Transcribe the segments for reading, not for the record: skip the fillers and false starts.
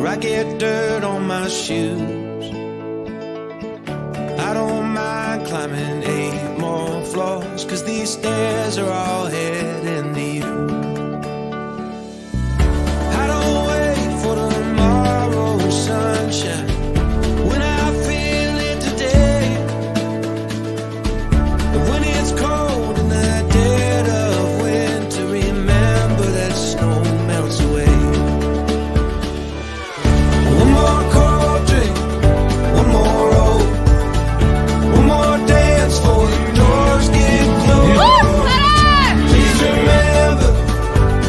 or I get dirt on my shoes. I don't mind climbing 8 more floors, 'cause these stairs are all heading to you. I don't wait for tomorrow's sunshine when I feel it today. And when it's cold in the dead of winter, remember that snow melts away. One more cold drink, one more roll, one more dance for the doors get closed. Please remember,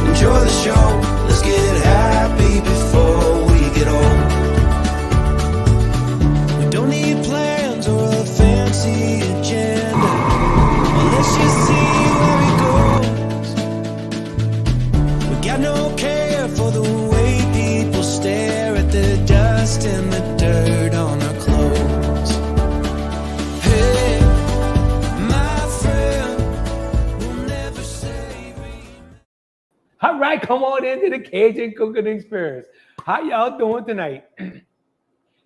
enjoy the show. Let's get happy before we get old. We don't need plans or a fancy agenda. Well, let's just see where it goes. We got no care for the way people stare at the dust and the dirt on our clothes. Hey, my friend, we'll never say All right, come on into the Cajun cooking experience. How y'all doing tonight?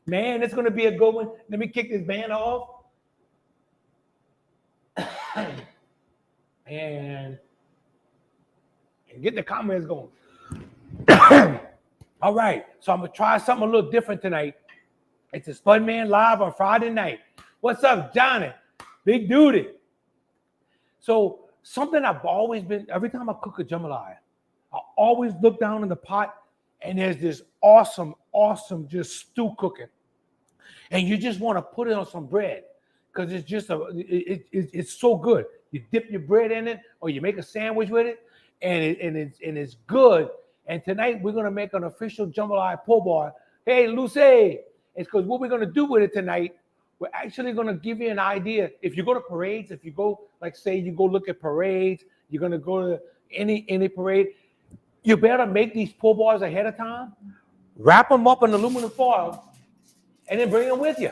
Man, it's going to be a good one. Let me kick this band off. and get the comments going. All right, so I'm going to try something a little different tonight. It's a Spud Man Live on Friday night. What's up, Johnny? Big duty. So something I've always been, every time I cook a jambalaya, I always look down in the pot and there's this awesome just stew cooking. And you just want to put it on some bread because it's just, it's so good. You dip your bread in it or you make a sandwich with it and it's good. And tonight we're going to make an official Jambalaya Po-Boys. Hey, Lucy, it's because what we're going to do with it tonight, we're actually going to give you an idea. If you go to parades, if you go, like say you go look at parades, you're going to go to any parade, you better make these Po-Boys ahead of time, wrap them up in aluminum foil, and then bring them with you.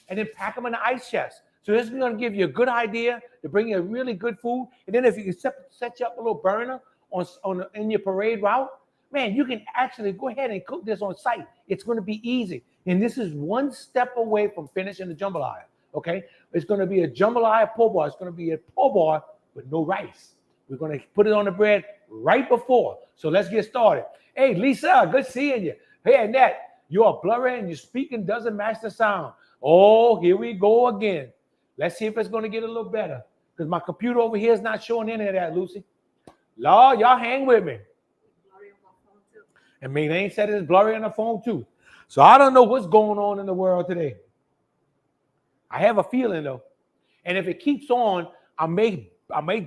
And then pack them in the ice chest. So this is going to give you a good idea to bring you a really good food. And then if you can set you up a little burner in your parade route, man, you can actually go ahead and cook this on site. It's going to be easy. And this is one step away from finishing the jambalaya, okay? It's going to be a Jambalaya Po-Boy. It's going to be a Po-Boy with no rice. We're going to put it on the bread right before. So let's get started. Hey, Lisa, good seeing you. Hey, Annette, you are blurry and your speaking doesn't match the sound. Oh, here we go again. Let's see if it's going to get a little better because my computer over here is not showing any of that, Lucy. Lord, y'all hang with me. And me, they ain't said it's blurry on the phone too. So I don't know what's going on in the world today. I have a feeling though. And if it keeps on, I may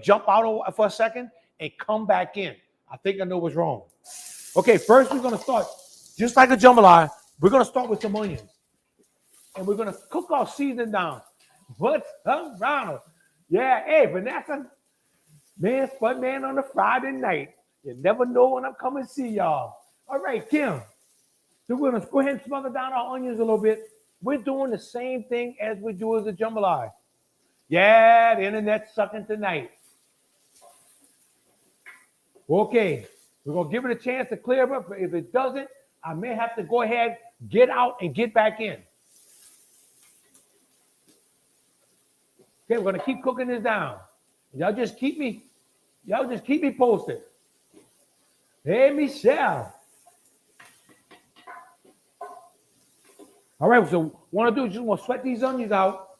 jump out for a second and come back in. I think I know what's wrong. Okay, first we're going to start, just like a jambalaya, we're going to start with some onions. And we're going to cook our seasoning down. What's up, Ronald? Yeah, hey, Vanessa. Man, Spud Man on a Friday night. You never know when I'm coming to see y'all. All right, Kim. So we're going to go ahead and smother down our onions a little bit. We're doing the same thing as we do as a jambalaya. Yeah, the internet's sucking tonight. Okay, we're going to give it a chance to clear up. If it doesn't, I may have to go ahead, get out, and get back in. Okay, we're going to keep cooking this down. Y'all just keep me posted. Hey, Michelle. All right, so what I want to do is just want to sweat these onions out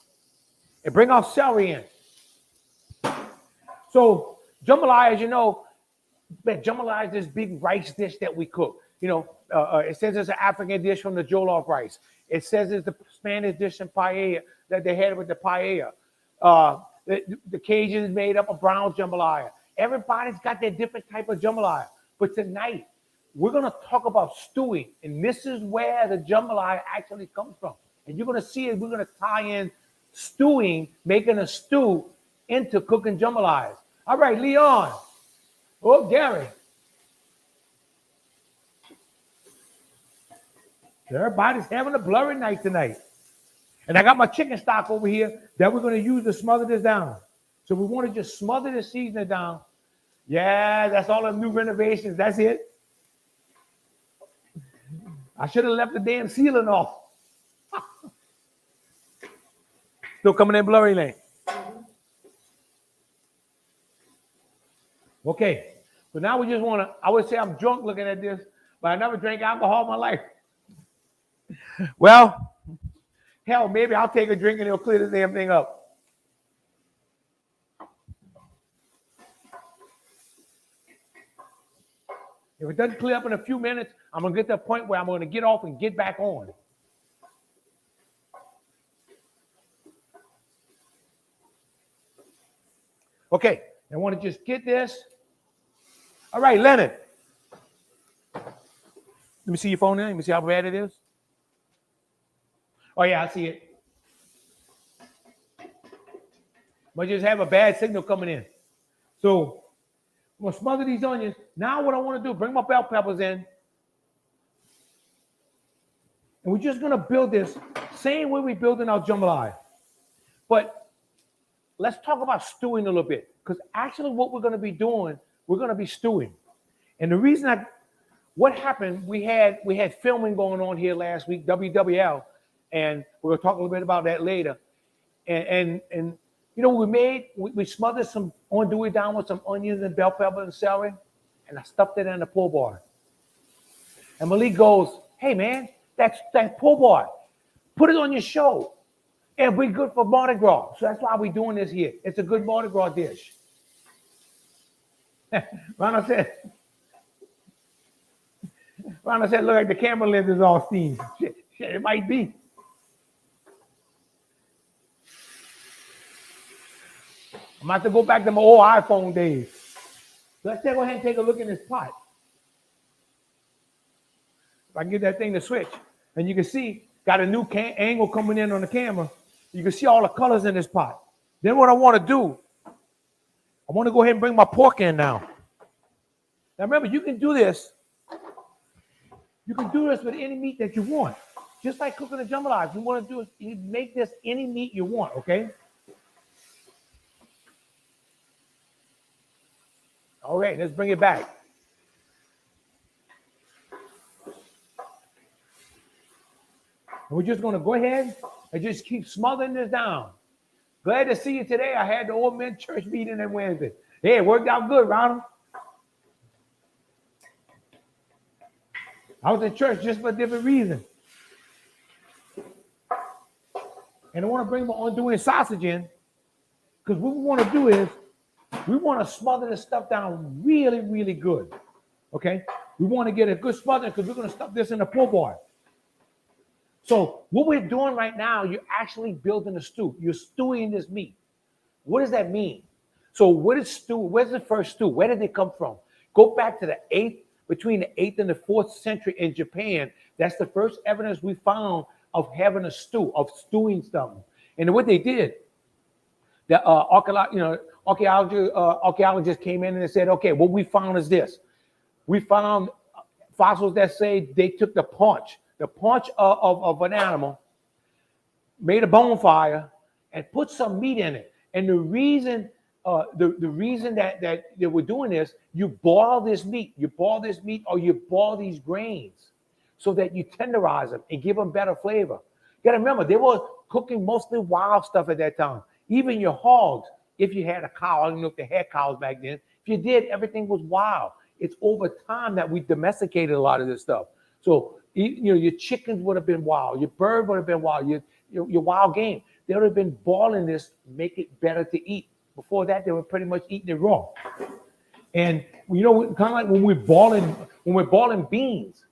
and bring our celery in. So jambalaya, as you know, jambalaya is this big rice dish that we cook. You know, it says it's an African dish from the jollof rice. It says it's the Spanish dish in paella that they had with the paella. The Cajun is made up of brown jambalaya. Everybody's got their different type of jambalaya. But tonight, we're going to talk about stewing. And this is where the jambalaya actually comes from. And you're going to see it. We're going to tie in stewing, making a stew into cooking jambalayas. All right, Leon. Oh, Gary. Everybody's having a blurry night tonight. And I got my chicken stock over here that we're going to use to smother this down. So we want to just smother the seasoning down. Yeah, that's all the new renovations. That's it. I should have left the damn ceiling off. Still coming in blurry lane. Okay. So now we just want to, I would say I'm drunk looking at this, but I never drank alcohol in my life. Well, hell, maybe I'll take a drink and it'll clear the damn thing up. If it doesn't clear up in a few minutes, I'm going to get to a point where I'm going to get off and get back on. Okay, I want to just get this. All right, Leonard. Let me see your phone there. Let me see how bad it is. Oh, yeah, I see it. But just have a bad signal coming in. So I'm going to smother these onions. Now what I want to do, bring my bell peppers in. And we're just going to build this same way we're building our jambalaya. But let's talk about stewing a little bit. Because actually what we're going to be doing, we're going to be stewing. And the reason what happened, we had filming going on here last week, WWL. And we're going to talk a little bit about that later. And you know, we smothered some andouille down with some onions and bell pepper and celery, and I stuffed it in a po' boy. And Malik goes, hey man, that's po' boy. Put it on your show. It'll be good for Mardi Gras. So that's why we're doing this here. It's a good Mardi Gras dish. Ronald said, look like the camera lens is all steamed. Shit, it might be. I'm about to go back to my old iPhone days. Let's go ahead and take a look in this pot. If I can get that thing to switch. And you can see, got a new angle coming in on the camera. You can see all the colors in this pot. Then what I want to do, I want to go ahead and bring my pork in now. Now remember, you can do this. You can do this with any meat that you want. Just like cooking a jambalaya. If you want to do it, you make this any meat you want, okay? All right, let's bring it back. And we're just going to go ahead and just keep smothering this down. Glad to see you today. I had the old men church meeting on Wednesday. Hey, it worked out good, Ronald. I was in church just for a different reason. And I want to bring my andouille sausage in because what we want to do is we want to smother this stuff down really, really good. Okay? We want to get a good smother because we're going to stuff this in a po' boy. So what we're doing right now, you're actually building a stew. You're stewing this meat. What does that mean? So what is stew? Where's the first stew? Where did they come from? Go back to between the 8th and the 4th century in Japan. That's the first evidence we found of having a stew, of stewing something. And what they did, the archaeologists came in and they said, okay, what we found is this. We found fossils that say they took the paunch of an animal, made a bonfire, and put some meat in it. And the reason that they were doing this, you boil this meat or you boil these grains so that you tenderize them and give them better flavor. You gotta remember, they were cooking mostly wild stuff at that time. Even your hogs, if you had a cow, I don't know if they had cows back then. If you did, everything was wild. It's over time that we domesticated a lot of this stuff. So your chickens would have been wild, your bird would have been wild, your wild game. They would have been boiling this, make it better to eat. Before that, they were pretty much eating it raw. And kind of like when we're boiling beans,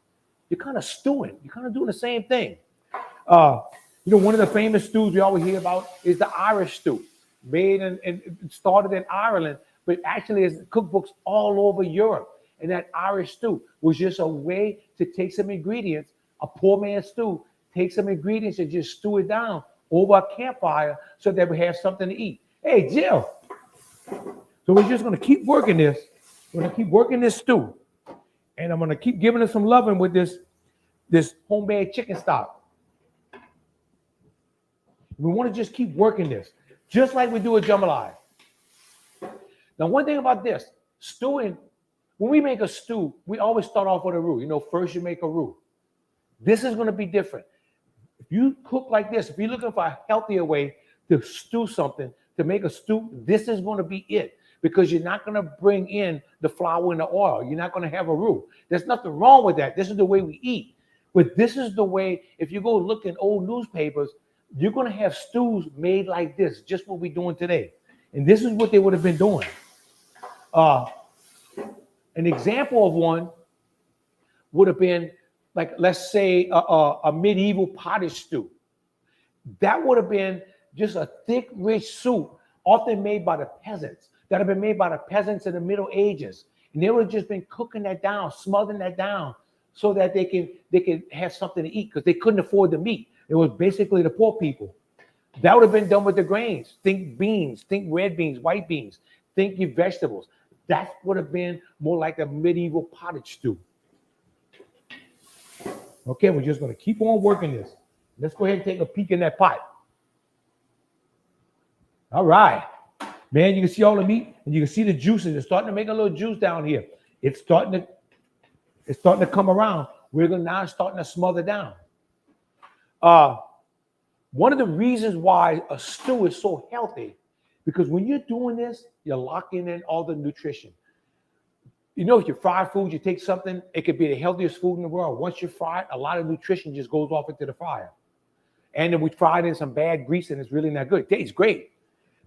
you're kind of stewing. You're kind of doing the same thing. One of the famous stews we always hear about is the Irish stew, made and started in Ireland, but actually there's cookbooks all over Europe. And that Irish stew was just a way to take some ingredients, a poor man's stew, take some ingredients and just stew it down over a campfire so that we have something to eat. Hey, Jill. So we're just going to keep working this. We're going to keep working this stew. And I'm going to keep giving it some loving with this homemade chicken stock. We want to just keep working this, just like we do with jambalaya. Now, one thing about this, stewing, when we make a stew, we always start off with a roux. First you make a roux. This is going to be different. If you cook like this, if you're looking for a healthier way to stew something, to make a stew, this is going to be it. Because you're not going to bring in the flour and the oil. You're not going to have a roux. There's nothing wrong with that. This is the way we eat. But this is the way, if you go look in old newspapers, you're going to have stews made like this, just what we're doing today. And this is what they would have been doing. An example of one would have been, like, let's say, a medieval pottage stew. That would have been just a thick, rich soup, often made by the peasants. That have been made by the peasants in the Middle Ages. And they would have just been cooking that down, smothering that down, so that they can have something to eat, because they couldn't afford the meat. It was basically the poor people. That would have been done with the grains. Think beans, think red beans, white beans, think your vegetables. That would have been more like a medieval pottage stew. Okay, we're just going to keep on working this. Let's go ahead and take a peek in that pot. All right. Man, you can see all the meat, and you can see the juices. It's starting to make a little juice down here. It's starting to come around. We're now starting to smother down. One of the reasons why a stew is so healthy, because when you're doing this, you're locking in all the nutrition. You know, if you fry food, you take something, it could be the healthiest food in the world. Once you fry it, a lot of nutrition just goes off into the fryer. And then we fry it in some bad grease, and it's really not good. It tastes great.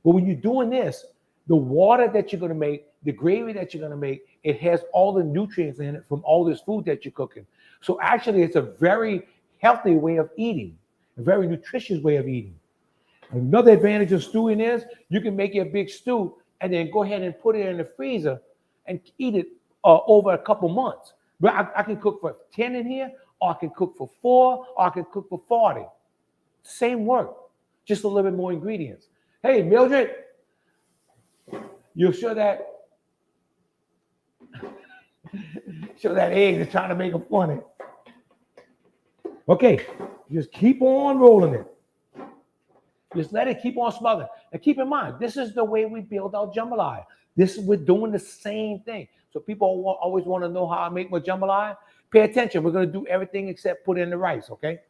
But when you're doing this, the water that you're going to make, the gravy that you're going to make, it has all the nutrients in it from all this food that you're cooking. So actually, it's a very healthy way of eating, a very nutritious way of eating. Another advantage of stewing is you can make your big stew and then go ahead and put it in the freezer and eat it over a couple months. But I can cook for 10 in here, or I can cook for 4, or I can cook for 40. Same work, just a little bit more ingredients. Hey, Mildred, you show that egg is trying to make them funny. Okay, just keep on rolling it. Just let it keep on smothering. And keep in mind, this is the way we build our jambalaya. We're doing the same thing. So people always want to know how I make my jambalaya. Pay attention. We're going to do everything except put in the rice, okay?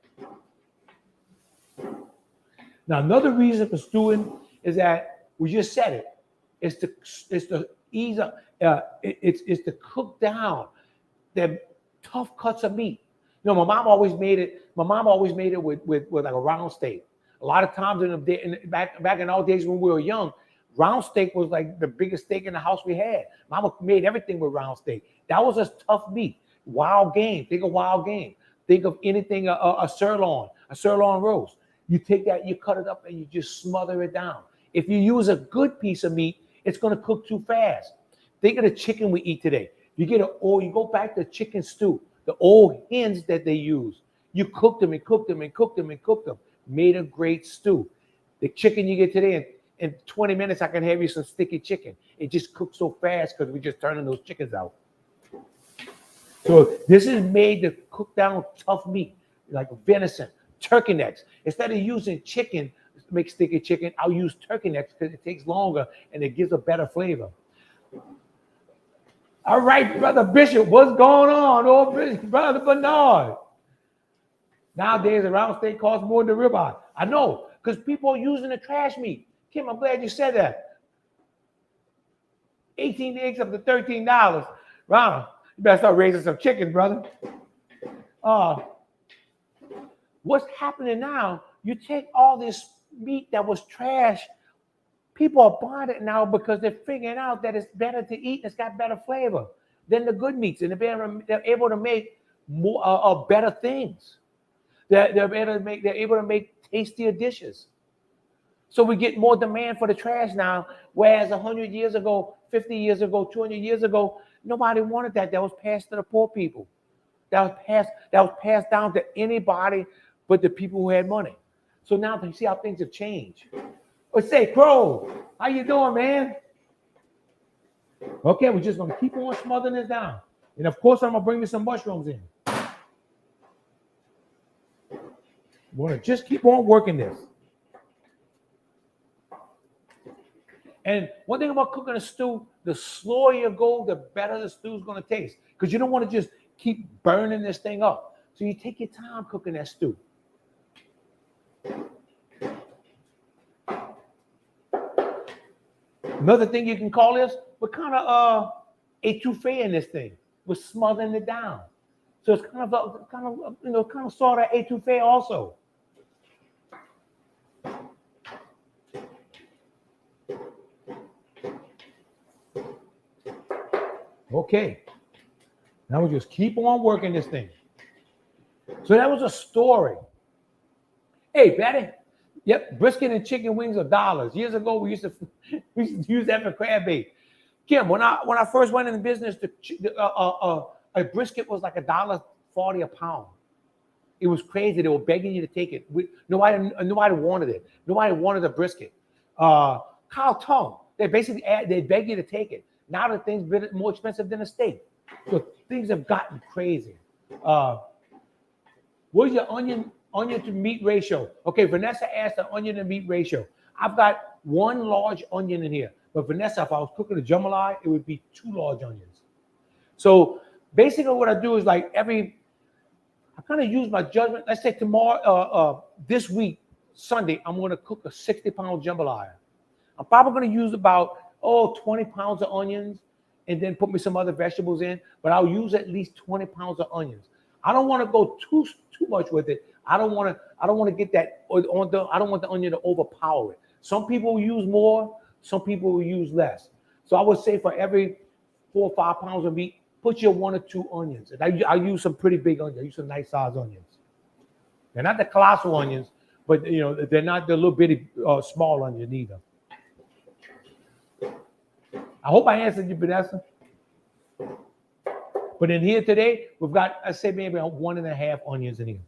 Now, another reason for stewing is that we just said it. It's to ease up. It's to cook down the tough cuts of meat. You know, my mom always made it with like a round steak. A lot of times back in all days when we were young, round steak was like the biggest steak in the house we had. Mama made everything with round steak. That was just tough meat. Wild game. Think of wild game. Think of anything, a sirloin roast. You take that, you cut it up, and you just smother it down. If you use a good piece of meat, it's going to cook too fast. Think of the chicken we eat today. You go back to chicken stew, the old hens that they use. You cook them and cook them and cook them and cook them. Made a great stew. The chicken you get today, in 20 minutes, I can have you some sticky chicken. It just cooks so fast because we're just turning those chickens out. So this is made to cook down tough meat, like venison, turkey necks. Instead of using chicken to make sticky chicken, I'll use turkey necks because it takes longer and it gives a better flavor. All right, Brother Bishop, what's going on? Oh, Brother Bernard. Nowadays, a round steak costs more than ribeye. I know, because people are using the trash meat. Kim, I'm glad you said that. 18 eggs up to $13. Ronald, you better start raising some chicken, brother. What's happening now, you take all this meat that was trash, people are buying it now because they're figuring out that it's better to eat and it's got better flavor than the good meats, and they're able to make more better things. They're able to make tastier dishes. So we get more demand for the trash now, whereas 100 years ago, 50 years ago, 200 years ago, nobody wanted that. That was passed to the poor people. That was passed down to anybody but the people who had money. So now you see how things have changed. Let's say, Crow, how you doing, man? Okay, we're just gonna keep on smothering this down. And of course, I'm gonna bring me some mushrooms in. We're gonna just keep on working this. And one thing about cooking a stew, the slower you go, the better the stew's gonna taste. Because you don't want to just keep burning this thing up. So you take your time cooking that stew. Another thing you can call this, we're kind of étouffé in this thing. We're smothering it down. So it's kind of sort of étouffé also. Okay. Now we just keep on working this thing. So that was a story. Hey, Betty. Yep, brisket and chicken wings are dollars. Years ago, we used to use that for crab bait. Kim, when I first went in the business, a brisket was like $1.40 a pound. It was crazy. They were begging you to take it. Nobody wanted it. Nobody wanted a brisket. Cow tongue. They beg you to take it. Now the thing's been more expensive than a steak. So things have gotten crazy. What's your onion to meat ratio? Okay, Vanessa asked the onion to meat ratio. I've got one large onion in here. But Vanessa, if I was cooking a jambalaya, it would be 2 large onions. So basically what I do is I kind of use my judgment. Let's say tomorrow, this week, Sunday, I'm going to cook a 60-pound jambalaya. I'm probably going to use about 20 pounds of onions and then put me some other vegetables in. But I'll use at least 20 pounds of onions. I don't want to go too much with it. I don't want to get that I don't want the onion to overpower it. Some people will use more. Some people will use less. So I would say for every 4 or 5 pounds of meat, put your 1 or 2 onions. And I use some pretty big onions. I use some nice size onions. They're not the colossal onions, but they're not the little bitty small onions either. I hope I answered you, Vanessa. But in here today, we've got, I say maybe 1.5 onions in here.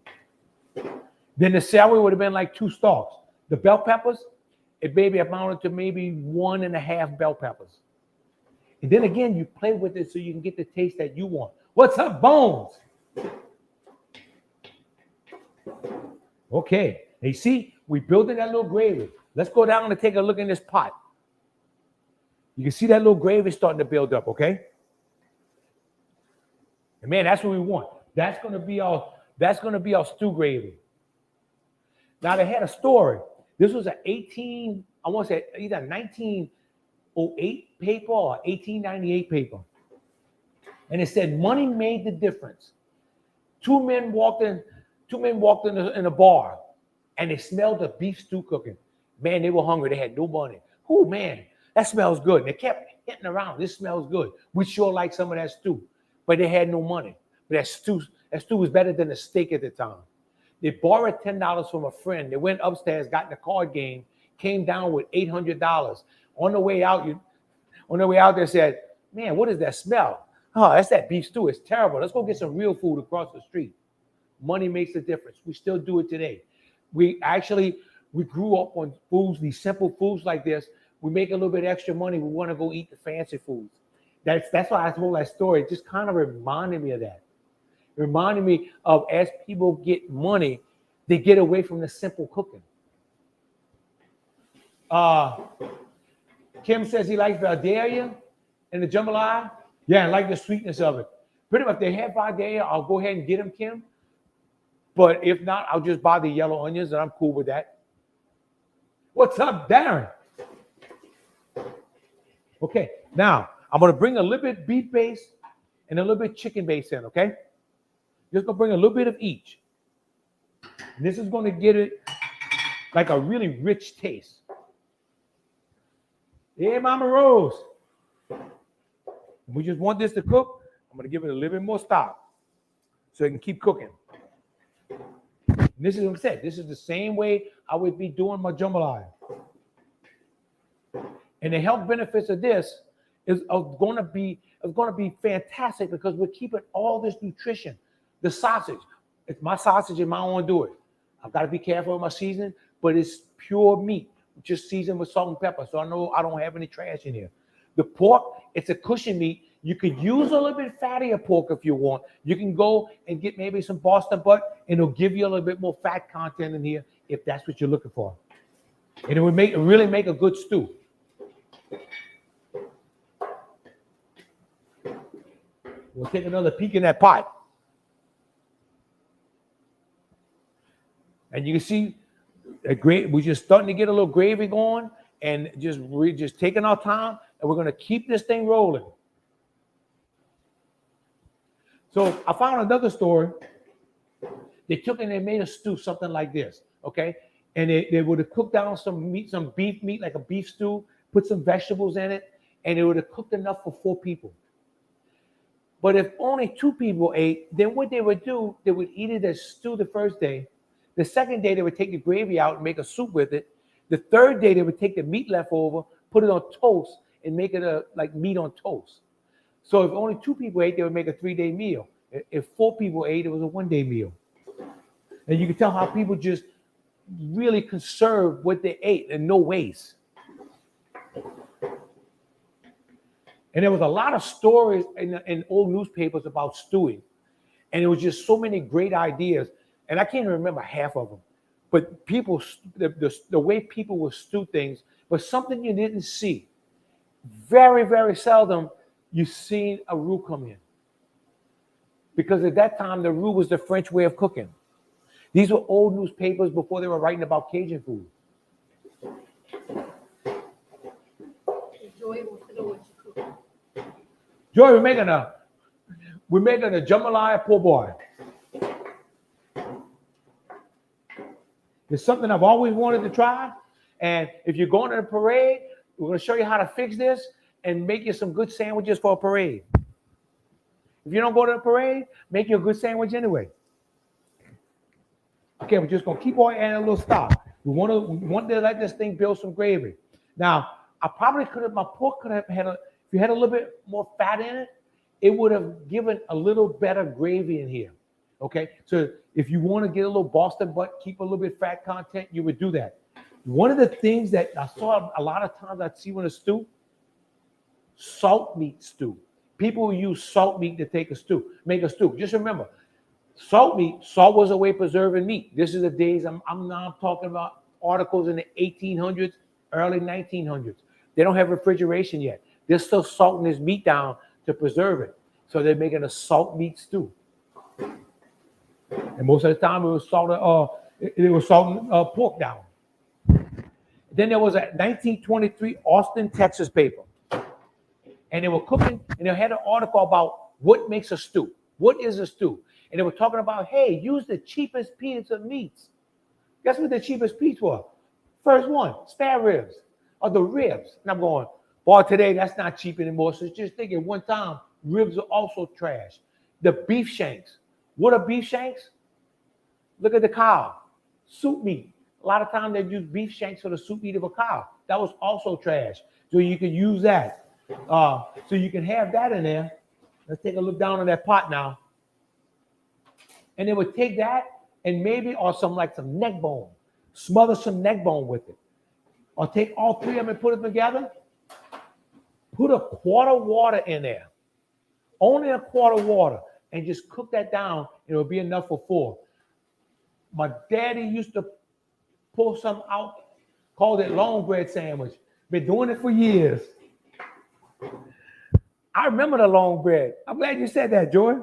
Then the celery would have been like 2 stalks. The bell peppers, it maybe amounted to maybe 1.5 bell peppers. And then again, you play with it so you can get the taste that you want. What's up, Bones? Okay. Hey, see, we building that little gravy. Let's go down and take a look in this pot. You can see that little gravy starting to build up, okay? And man, that's what we want. That's gonna be our stew gravy. Now they had a story. This was I want to say either 1908 paper or 1898 paper. And it said money made the difference. Two men walked in a bar and they smelled the beef stew cooking. Man, they were hungry. They had no money. Oh man, that smells good. And they kept hitting around. This smells good. We sure like some of that stew. But they had no money. But that stew was better than a steak at the time. They borrowed $10 from a friend. They went upstairs, got in the card game, came down with $800. On the way out, they said, man, what is that smell? Oh, that's that beef stew. It's terrible. Let's go get some real food across the street. Money makes a difference. We still do it today. We grew up on foods, these simple foods like this. We make a little bit extra money. We want to go eat the fancy foods. That's why I told that story. It just kind of reminded me of that. It reminded me of as people get money, they get away from the simple cooking. Kim says he likes Valdaria and the jambalaya. Yeah, I like the sweetness of it. Pretty much, if they have Valdaria, I'll go ahead and get them, Kim. But if not, I'll just buy the yellow onions, and I'm cool with that. What's up, Darren? Okay, now I'm going to bring a little bit beef base and a little bit chicken base in, okay? Just going to bring a little bit of each. And this is going to give it like a really rich taste. Hey, Mama Rose. We just want this to cook. I'm going to give it a little bit more stock so it can keep cooking. And this is what I said. This is the same way I would be doing my jambalaya. And the health benefits of this is going to be fantastic because we're keeping all this nutrition. The sausage, it's my sausage and I want to do it. I've got to be careful with my seasoning, but it's pure meat, just seasoned with salt and pepper. So I know I don't have any trash in here. The pork, it's a cushion meat. You could use a little bit fattier pork if you want. You can go and get maybe some Boston butt, and it'll give you a little bit more fat content in here if that's what you're looking for. And it would really make a good stew. We'll take another peek in that pot. And you can see we're just starting to get a little gravy going, and we're just taking our time, and we're going to keep this thing rolling. So I found another story. They took and they made a stew, something like this, okay? And they would have cooked down some meat, some beef meat, like a beef stew, put some vegetables in it, and it would have cooked enough for 4 people. But if only 2 people ate, then what they would do, they would eat it as stew the first day. The second day, they would take the gravy out and make a soup with it. The third day, they would take the meat left over, put it on toast, and make it like meat on toast. So if only 2 people ate, they would make a 3-day meal. If 4 people ate, it was a 1-day meal. And you can tell how people just really conserve what they ate and no waste. And there was a lot of stories in old newspapers about stewing. And it was just so many great ideas. And I can't even remember half of them. But people, the way people would stew things was something you didn't see. Very, very seldom you seen a roux come in. Because at that time, the roux was the French way of cooking. These were old newspapers before they were writing about Cajun food. Joy wants to know what you cook. Joy, we're making a Jambalaya Po-Boys. It's something I've always wanted to try. And if you're going to the parade, we're going to show you how to fix this and make you some good sandwiches for a parade. If you don't go to the parade, make you a good sandwich anyway. Okay, we're just going to keep on adding a little stock. We want to let this thing build some gravy. Now, I probably could have, my pork could have had if you had a little bit more fat in it, it would have given a little better gravy in here. Okay, so if you want to get a little Boston butt, keep a little bit fat content, you would do that. One of the things that I saw a lot of times I'd see when a stew, salt meat stew. People use salt meat to make a stew. Just remember, salt was a way of preserving meat. This is the days I'm talking about articles in the 1800s, early 1900s. They don't have refrigeration yet. They're still salting this meat down to preserve it. So they're making a salt meat stew. And most of the time it was salting pork down. Then there was a 1923 Austin, Texas paper. And they were cooking, and they had an article about what makes a stew. What is a stew? And they were talking about, hey, use the cheapest piece of meats. Guess what the cheapest piece was? First one, spare ribs, or the ribs. And I'm going, boy, today that's not cheap anymore. So just thinking, one time, ribs are also trash. The beef shanks. What are beef shanks? Look at the cow. Soup meat. A lot of times they use beef shanks for the soup meat of a cow. That was also trash. So you can use that. So you can have that in there. Let's take a look down on that pot now. And they would take that and or some neck bone. Smother some neck bone with it. Or take all 3 of them and put them together. Put a quart of water in there. Only a quart of water. And just cook that down. And it'll be enough for 4. My daddy used to pull some out, called it long bread sandwich. Been doing it for years. I remember the long bread. I'm glad you said that, Joy.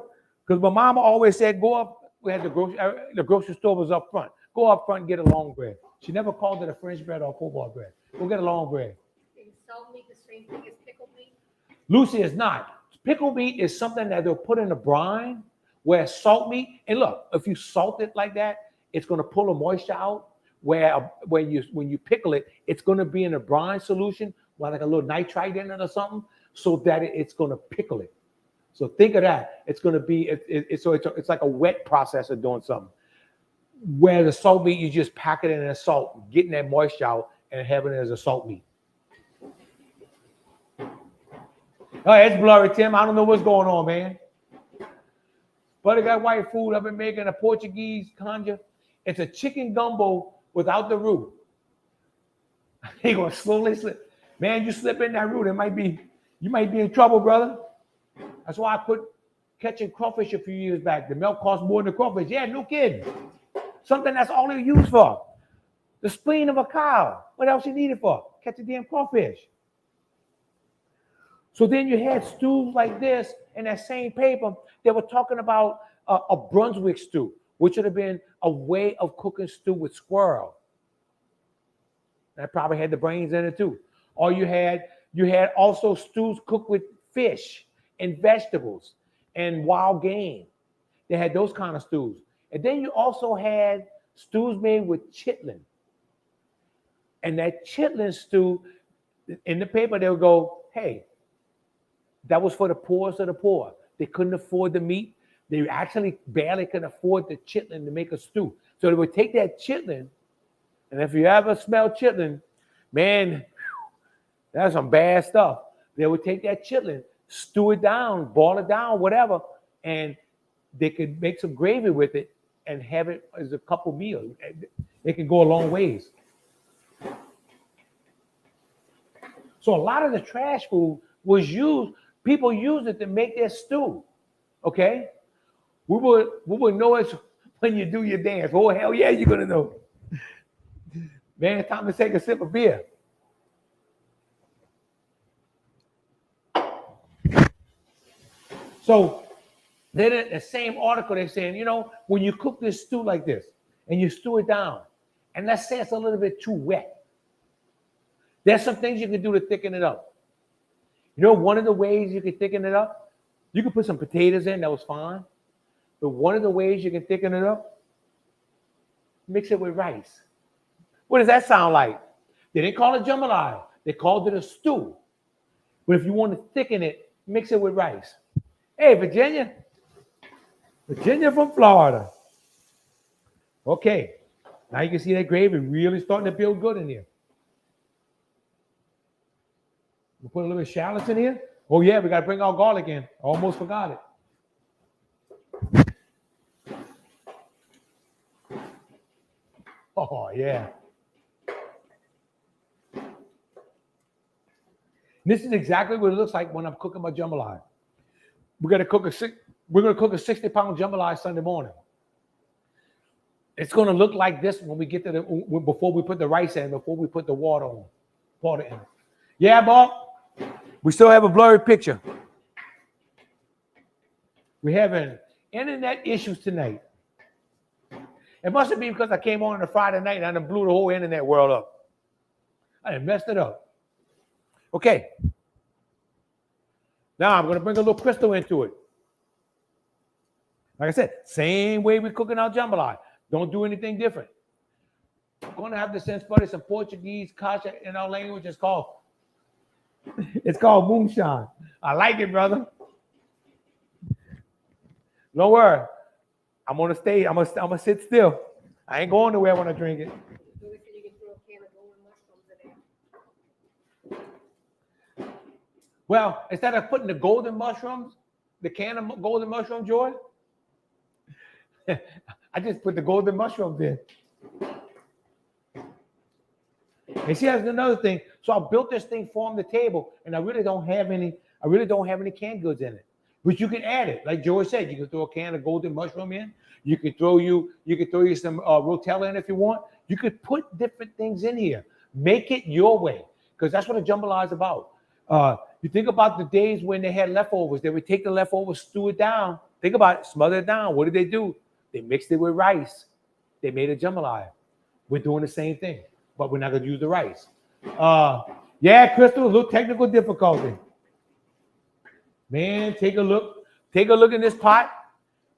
Because my mama always said, go up. We had the grocery store was up front. Go up front and get a long bread. She never called it a French bread or a po' boy bread. Go get a long bread. Is salt meat the same thing as pickled meat? Lucy, is not. Pickled meat is something that they'll put in a brine, where salt meat, and look, if you salt it like that, it's going to pull the moisture out. Where when you pickle it, it's going to be in a brine solution, like a little nitrite in it or something, so that it's going to pickle it. So think of that. It's going to be it's like a wet process of doing something. Where the salt meat, you just pack it in a salt, getting that moisture out, and having it as a salt meat. Oh, it's blurry, Tim. I don't know what's going on, man. But I got white food. I've been making a Portuguese canja. It's a chicken gumbo without the roux. You're gonna slowly slip. Man, you slip in that roux, you might be in trouble, brother. That's why I quit catching crawfish a few years back. The milk costs more than the crawfish. Yeah, no kidding. Something that's all they're used for. The spleen of a cow. What else you need it for? Catch a damn crawfish. So then you had stews like this in that same paper. They were talking about a Brunswick stew, which would have been a way of cooking stew with squirrel. That probably had the brains in it too. Or you had also stews cooked with fish and vegetables and wild game. They had those kind of stews. And then you also had stews made with chitlin. And that chitlin stew, in the paper, they would go, hey, that was for the poorest of the poor. They couldn't afford the meat. They actually barely could afford the chitlin to make a stew. So they would take that chitlin, and if you ever smell chitlin, man, that's some bad stuff. They would take that chitlin, stew it down, boil it down, whatever, and they could make some gravy with it and have it as a couple meals. It can go a long ways. So a lot of the trash food was used, people used it to make their stew, okay? We would know it when you do your dance. Oh, hell yeah, you're going to know. Man, it's time to take a sip of beer. So then in the same article, they're saying, you know, when you cook this stew like this and you stew it down, and let's say it's a little bit too wet, there's some things you can do to thicken it up. You know, one of the ways you can thicken it up, you can put some potatoes in, that was fine. But one of the ways you can thicken it up, mix it with rice. What does that sound like? They didn't call it jambalaya. They called it a stew. But if you want to thicken it, mix it with rice. Hey, Virginia. Virginia from Florida. Okay. Now you can see that gravy really starting to build good in here. We'll put a little bit of shallots in here. Oh, yeah, we got to bring our garlic in. Almost forgot it. Oh, yeah. This is exactly what it looks like when I'm cooking my jambalaya. We're going to cook a 60-pound jambalaya Sunday morning. It's going to look like this when we get to before we put the rice in, before we put the water in. Yeah, Bob? We still have a blurry picture. We're having internet issues tonight. It must have been because I came on a Friday night and I done blew the whole internet world up. I done messed it up. Okay. Now I'm going to bring a little crystal into it. Like I said, same way we're cooking our jambalaya. Don't do anything different. I'm going to have to send Spuddy some Portuguese kasha in our language. It's called moonshine. I like it, brother. Don't worry. I'm gonna stay. I'm gonna sit still. I ain't going nowhere when I drink it. Well, instead of putting the golden mushrooms, the can of golden mushroom joy, I just put the golden mushrooms in. And see, that's another thing. So I built this thing from the table, and I really don't have any canned goods in it. But you can add it, like Joey said. You can throw a can of golden mushroom in. You could throw you some Rotella in if you want. You could put different things in here. Make it your way, because that's what a jambalaya is about. You think about the days when they had leftovers. They would take the leftovers, stew it down. Think about it, smother it down. What did they do? They mixed it with rice. They made a jambalaya. We're doing the same thing, but we're not going to use the rice. Yeah, Crystal, a little technical difficulty. Man, take a look. Take a look in this pot.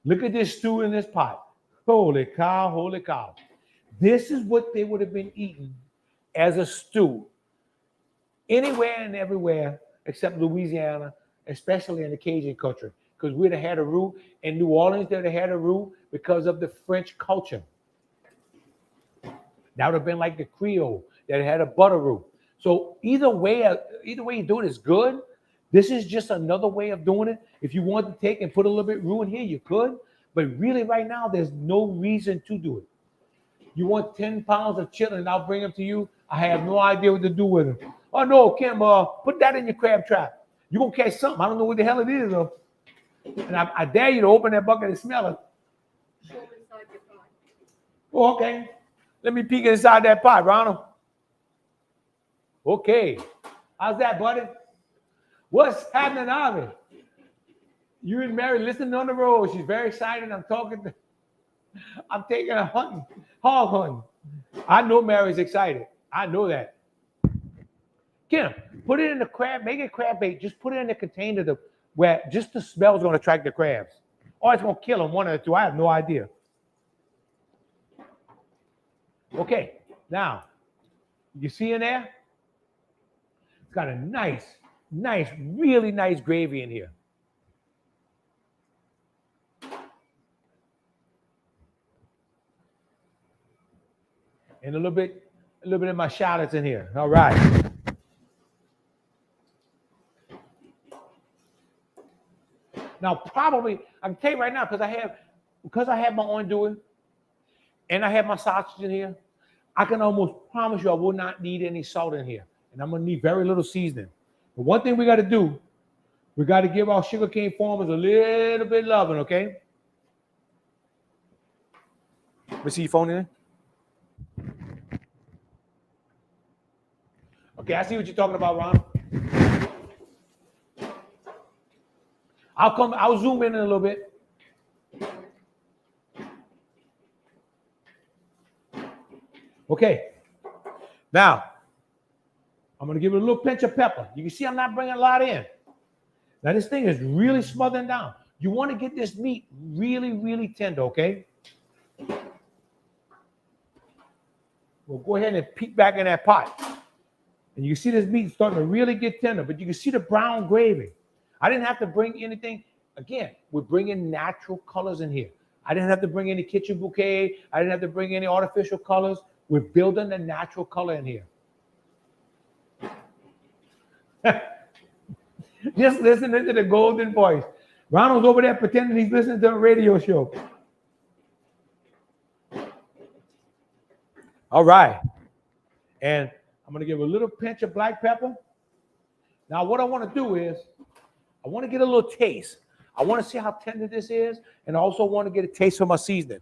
Look at this stew in this pot. Holy cow, holy cow. This is what they would have been eating as a stew anywhere and everywhere except Louisiana, especially in the Cajun country, because we'd have had a roux. In New Orleans, they'd have had a roux because of the French culture. That would have been like the Creole that had a butter roux. So either way you do it is good. This is just another way of doing it. If you want to take and put a little bit roux in here, you could. But really right now, there's no reason to do it. You want 10 pounds of chitlin, I'll bring them to you. I have no idea what to do with them. Oh, no, Kim, put that in your crab trap. You're going to catch something. I don't know what the hell it is, though. And I dare you to open that bucket and smell it. Show them inside your pot. Oh, okay. Let me peek inside that pot, Ronald. Okay. How's that, buddy? What's happening, Ivy? You and Mary listening on the road. She's very excited. I'm talking to... I'm taking a hunting, hog hunting. I know Mary's excited. I know that. Kim, put it in the crab, make it crab bait. Just put it in the container where just the smell is going to attract the crabs. Or it's going to kill them, one of the two. I have no idea. Okay, now, you see in there? It's got a nice, really nice gravy in here. And a little bit of my shallots in here. All right. Now, probably, I can tell you right now, because I have my andouille and I have my sausage in here, I can almost promise you I will not need any salt in here. And I'm going to need very little seasoning. But one thing we got to do, we got to give our sugarcane farmers a little bit of loving, okay? Let me see your phone in. Okay, I see what you're talking about, Ron. I'll zoom in a little bit. Okay. Now, I'm going to give it a little pinch of pepper. You can see I'm not bringing a lot in. Now, this thing is really smothering down. You want to get this meat really, really tender, okay? We'll go ahead and peek back in that pot. And you can see this meat starting to really get tender, but you can see the brown gravy. I didn't have to bring anything. Again, we're bringing natural colors in here. I didn't have to bring any kitchen bouquet. I didn't have to bring any artificial colors. We're building the natural color in here. Just listening to the golden voice. Ronald's over there pretending he's listening to a radio show. All right. And I'm going to give a little pinch of black pepper. Now, what I want to do is, I want to get a little taste. I want to see how tender this is, and I also want to get a taste for my seasoning.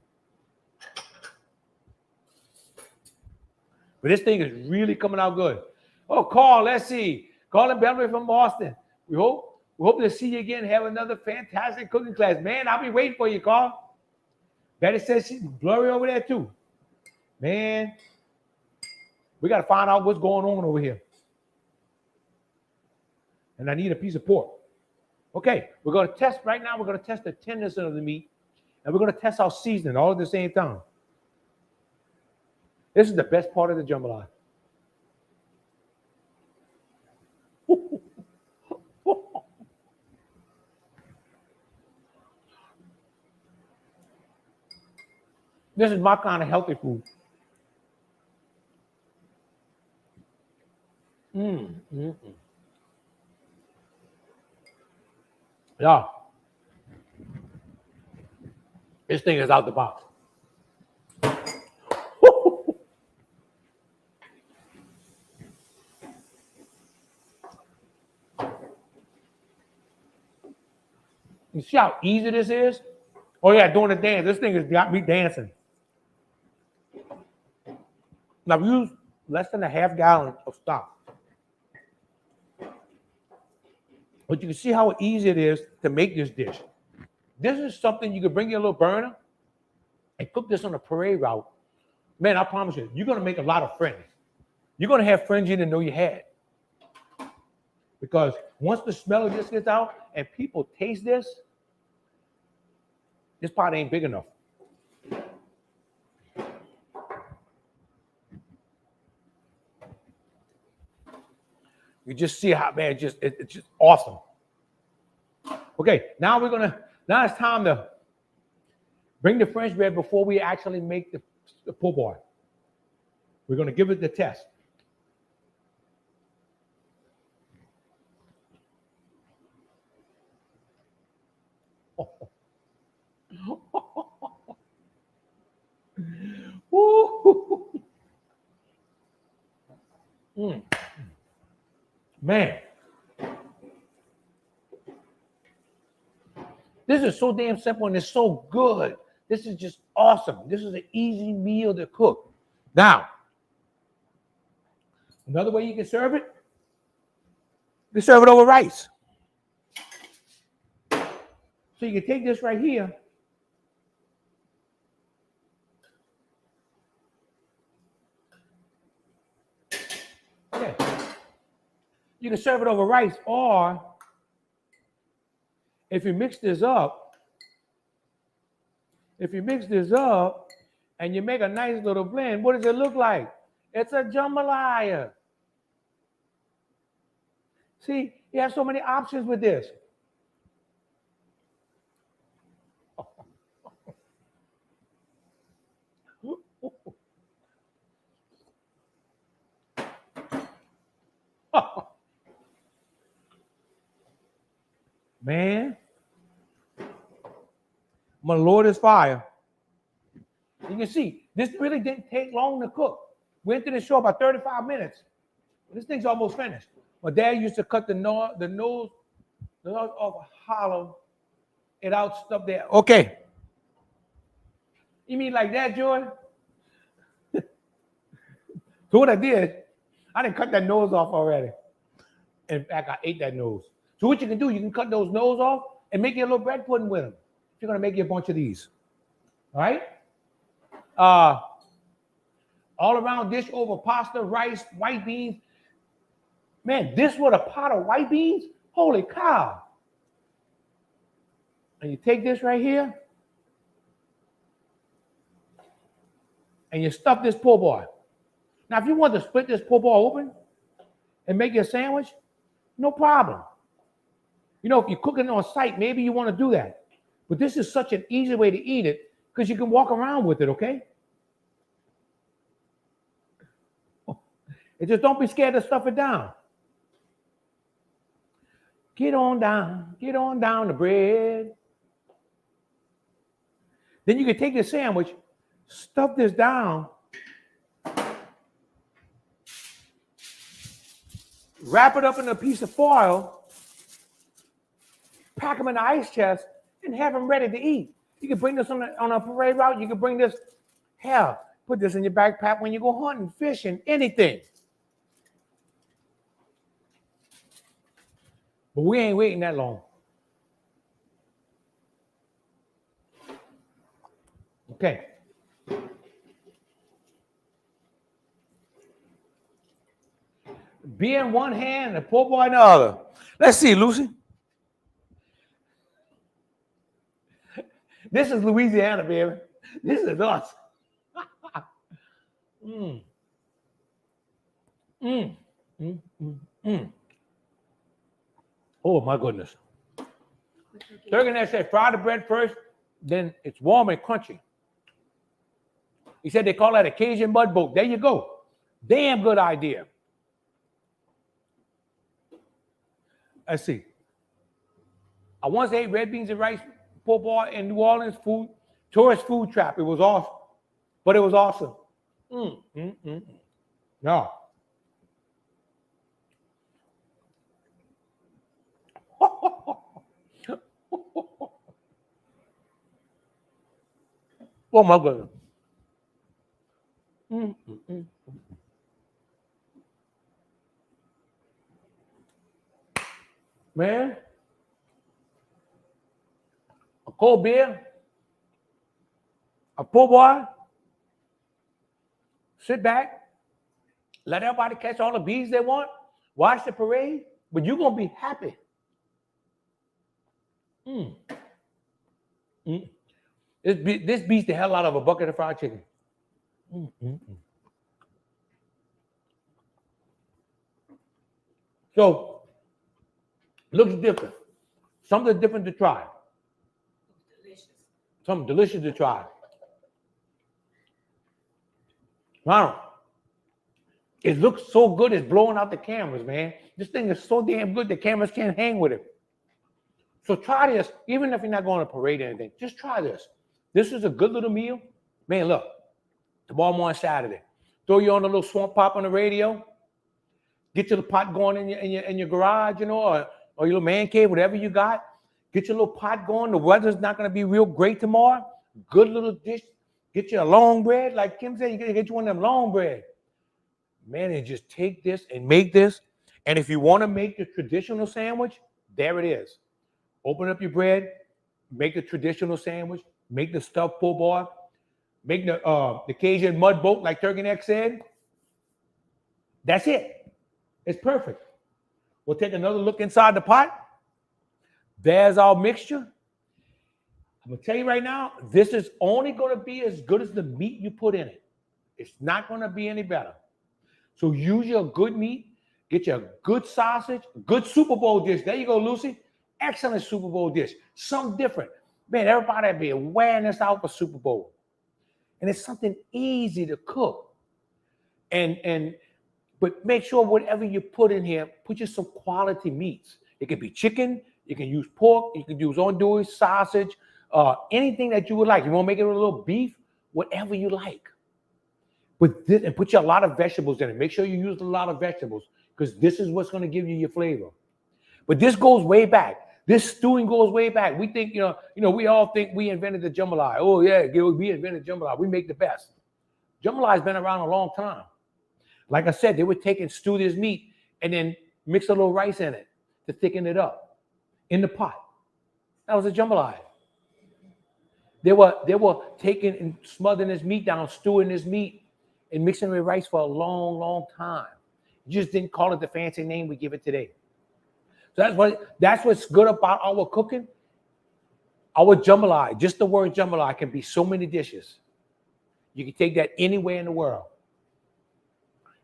But this thing is really coming out good. Oh, Carl, let's see. Carl and Beverly from Boston. We hope to see you again. Have another fantastic cooking class. Man, I'll be waiting for you, Carl. Betty says she's blurry over there, too. Man, we got to find out what's going on over here. And I need a piece of pork. Okay, we're going to test right now. We're going to test the tenderness of the meat, and we're going to test our seasoning all at the same time. This is the best part of the jambalaya. This is my kind of healthy food. Yeah. This thing is out the box. You see how easy this is? Oh yeah, doing the dance. This thing has got me dancing. Now I've used less than a half gallon of stock. But you can see how easy it is to make this dish. This is something you could bring your little burner and cook this on a parade route. Man, I promise you, you're going to make a lot of friends. You're going to have friends you didn't know you had. Because once the smell of this gets out and people taste this pot ain't big enough. You just see how, man, it's just awesome. Okay, now it's time to bring the French bread before we actually make the po' boy. We're going to give it the test. Man, this is so damn simple and it's so good. This is just awesome. This is an easy meal to cook. Now, another way you can serve it, you can serve it over rice. So you can take this right here You can serve it over rice, or if you mix this up, and you make a nice little blend, what does it look like? It's a jambalaya. See, you have so many options with this. Man, my Lord is fire. You can see, this really didn't take long to cook. We went to the show about 35 minutes. This thing's almost finished. My dad used to cut the nose off a hollow, it out stuff there. Okay. You mean like that, Joy? So what I did, I didn't cut that nose off already. In fact, I ate that nose. So what you can do, you can cut those nose off and make your little bread pudding with them. You're gonna make you a bunch of these. All right? All around dish over pasta, rice, white beans. Man, this with a pot of white beans? Holy cow. And you take this right here, and you stuff this po' boy. Now, if you want to split this po' boy open and make your sandwich, no problem. You know, if you're cooking on site, maybe you want to do that. But this is such an easy way to eat it because you can walk around with it, okay? And just don't be scared to stuff it down. Get on down the bread. Then you can take your sandwich, stuff this down, wrap it up in a piece of foil, pack them in the ice chest, and have them ready to eat. You can bring this on a parade route. You can bring this, hell, put this in your backpack when you go hunting, fishing, anything. But we ain't waiting that long. Okay. Beer in one hand and a po' boy in the other. Let's see, Lucy. This is Louisiana, baby. This is us. Oh, my goodness. Turkey neck said fry the bread first, then it's warm and crunchy. He said they call that a Cajun mud boat. There you go. Damn good idea. Let's see. I once ate red beans and rice po' boy in New Orleans tourist food trap. It was awesome. But it was awesome. No. Oh my goodness. Man, a cold beer, a po' boy, sit back, let everybody catch all the bees they want, watch the parade, but you're going to be happy. This beats the hell out of a bucket of fried chicken. So, looks different. Something different to try. Delicious. Something delicious to try. Wow. It looks so good, it's blowing out the cameras, man. This thing is so damn good, the cameras can't hang with it. So try this, even if you're not going to parade or anything, just try this. This is a good little meal. Man, look, tomorrow morning, Saturday. Throw you on a little swamp pop on the radio. Get your pot going in your garage, you know, or your little man cave, whatever you got. Get your little pot going. The weather's not going to be real great tomorrow. Good little dish. Get you a long bread. Like Kim said, you got to get you one of them long bread. Man, and just take this and make this. And if you want to make the traditional sandwich, there it is. Open up your bread, make the traditional sandwich, make the stuffed po' boy, make the Cajun mud boat like Turkey Neck said. That's it. It's perfect. We'll take another look inside the pot. There's our mixture. I'm going to tell you right now, this is only going to be as good as the meat you put in it. It's not going to be any better. So use your good meat. Get your good sausage, good Super Bowl dish. There you go, Lucy. Excellent Super Bowl dish. Something different. Man, everybody be wearing this out for Super Bowl. And it's something easy to cook. But make sure whatever you put in here, put just some quality meats. It could be chicken. You can use pork. You can use andouille, sausage, anything that you would like. You want to make it with a little beef, whatever you like. But this, and put a lot of vegetables in it. Make sure you use a lot of vegetables because this is what's going to give you your flavor. But this goes way back. This stewing goes way back. We think, we all think we invented the jambalaya. Oh yeah, we invented jambalaya. We make the best. Jambalaya has been around a long time. Like I said, they would take and stew this meat and then mix a little rice in it to thicken it up in the pot. That was a jambalaya. They were taking and smothering this meat down, stewing this meat, and mixing it with rice for a long, long time. You just didn't call it the fancy name we give it today. So that's what's good about our cooking. Our jambalaya, just the word jambalaya can be so many dishes. You can take that anywhere in the world.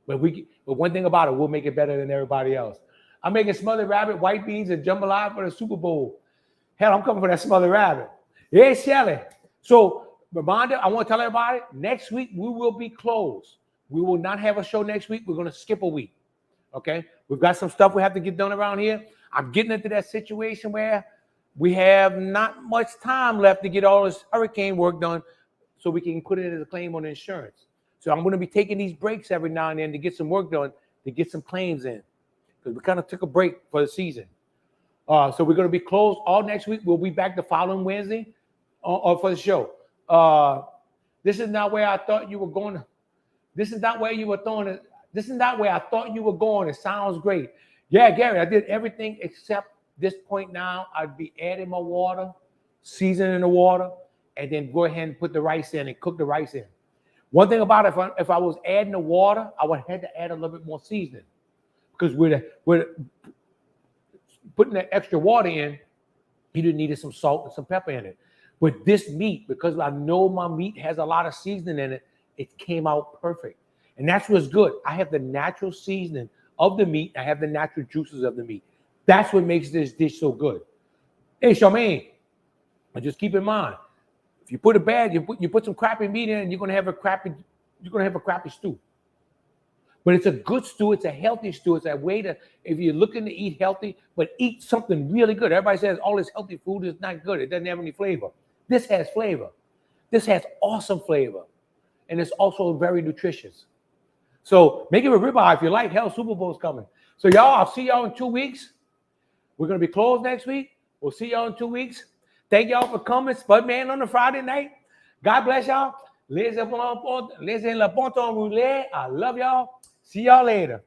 But one thing about it, we'll make it better than everybody else. I'm making smothered rabbit, white beans, and jambalaya for the Super Bowl. Hell, I'm coming for that smothered rabbit. Yeah, Shelly. So, reminder, I want to tell everybody, next week we will be closed. We will not have a show next week. We're going to skip a week. Okay? We've got some stuff we have to get done around here. I'm getting into that situation where we have not much time left to get all this hurricane work done so we can put it as a claim on insurance. So I'm going to be taking these breaks every now and then to get some work done, to get some claims in. Because we kind of took a break for the season. So we're going to be closed all next week. We'll be back the following Wednesday for the show. This is not where I thought you were going. This is not where you were throwing it. This is not where I thought you were going. It sounds great. Yeah, Gary, I did everything except this point now. I'd be adding my water, seasoning the water, and then go ahead and put the rice in and cook the rice in. One thing about it, if I was adding the water, I would have to add a little bit more seasoning because we're putting that extra water in, you needed some salt and some pepper in it. But this meat, because I know my meat has a lot of seasoning in it, it came out perfect. And that's what's good. I have the natural seasoning of the meat. I have the natural juices of the meat. That's what makes this dish so good. Hey, Charmaine, just keep in mind, if you put a bad, you put some crappy meat in, you're gonna have a crappy stew. But it's a good stew. It's a healthy stew. It's a way to, if you're looking to eat healthy, but eat something really good. Everybody says all this healthy food is not good. It doesn't have any flavor. This has flavor. This has awesome flavor. And it's also very nutritious. So make it a ribeye if you like. Hell, Super Bowl's coming. So y'all, I'll see y'all in 2 weeks. We're going to be closed next week. We'll see y'all in 2 weeks. Thank y'all for coming. Spud Man on a Friday night. God bless y'all. Les en la ponton roulé. I love y'all. See y'all later.